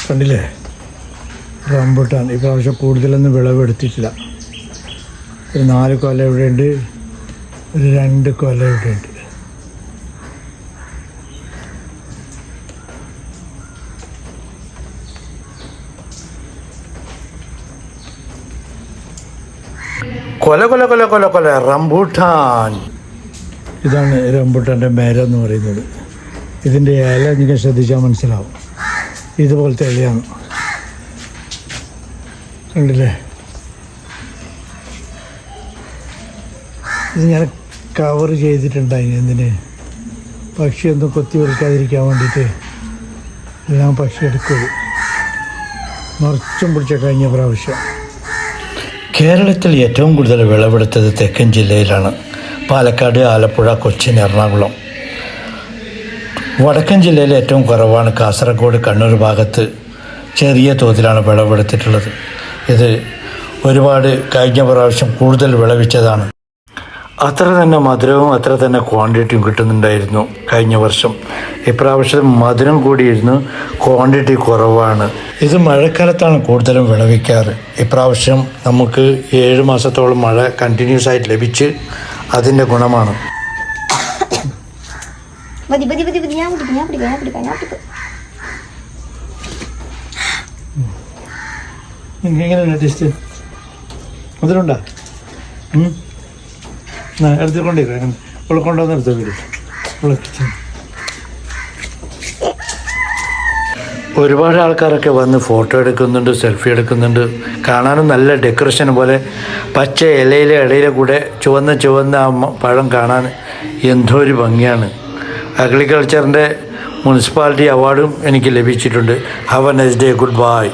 കണ്ടില്ലേ, റംബൂട്ടാൻ ഈ പ്രാവശ്യം കൂടുതലൊന്നും വിളവെടുത്തിട്ടില്ല. ഒരു 4 കൊല ഇവിടെയുണ്ട്, ഒരു 2 കൊല ഇവിടെയുണ്ട്. കൊല കൊല കൊല കൊല കൊല റംബൂട്ടാൻ. ഇതാണ് റംബൂട്ടാൻ്റെ മരം എന്ന് പറയുന്നത്. ഇതിൻ്റെ ഇല നിങ്ങൾ ശ്രദ്ധിച്ചാൽ മനസ്സിലാവും, ഇതുപോലത്തെ ഇലയാണ്. കണ്ടില്ലേ, ഇത് ഞാൻ കവർ ചെയ്തിട്ടുണ്ടായി. എന്തിന്? പക്ഷിയൊന്നും കൊത്തി വരയ്ക്കാതിരിക്കാൻ വേണ്ടിയിട്ട് എല്ലാം പക്ഷി എടുക്കുള്ളൂ. നിറച്ചും പിടിച്ച കഴിഞ്ഞ പ്രാവശ്യം. കേരളത്തിൽ ഏറ്റവും കൂടുതൽ വിളവെടുത്തത് തെക്കൻ ജില്ലയിലാണ്. പാലക്കാട്, ആലപ്പുഴ, കൊച്ചിൻ, എറണാകുളം. വടക്കൻ ജില്ലയിൽ ഏറ്റവും കുറവാണ്. കാസർഗോഡ്, കണ്ണൂർ ഭാഗത്ത് ചെറിയ തോതിലാണ് വിളവെടുത്തിട്ടുള്ളത്. ഇത് ഒരുപാട് കഴിഞ്ഞ പ്രാവശ്യം കൂടുതൽ വിളവിച്ചതാണ്. അത്ര തന്നെ മധുരവും അത്ര തന്നെ ക്വാണ്ടിറ്റിയും കിട്ടുന്നുണ്ടായിരുന്നു കഴിഞ്ഞ വർഷം. ഇപ്രാവശ്യം മധുരം കൂടിയിരുന്നു, ക്വാണ്ടിറ്റി കുറവാണ്. ഇത് മഴക്കാലത്താണ് കൂടുതലും വിളവിക്കാറ്. ഇപ്രാവശ്യം നമുക്ക് 7 മാസത്തോളം മഴ കണ്ടിന്യൂസ് ആയിട്ട് ലഭിച്ച് അതിൻ്റെ ഗുണമാണ്. എങ്ങനെയാണ് ടേസ്റ്റ്? മധുരമുണ്ടോ? എടുത്തുകൊണ്ടിരിക്കും. അങ്ങനെ ഇവിടെ കൊണ്ടുവന്ന് എടുത്ത വീട്. ഒരുപാട് ആൾക്കാരൊക്കെ വന്ന് ഫോട്ടോ എടുക്കുന്നുണ്ട്, സെൽഫി എടുക്കുന്നുണ്ട്. കാണാനും നല്ല ഡെക്കറേഷൻ പോലെ പച്ച ഇലയിലെ ഇടയിലെ കൂടെ ചുവന്ന ആ പഴം കാണാൻ എന്തോ ഒരു ഭംഗിയാണ്. അഗ്രികൾച്ചറിൻ്റെ മുനിസിപ്പാലിറ്റി അവാർഡും എനിക്ക് ലഭിച്ചിട്ടുണ്ട്. Have A nice day. Good bye.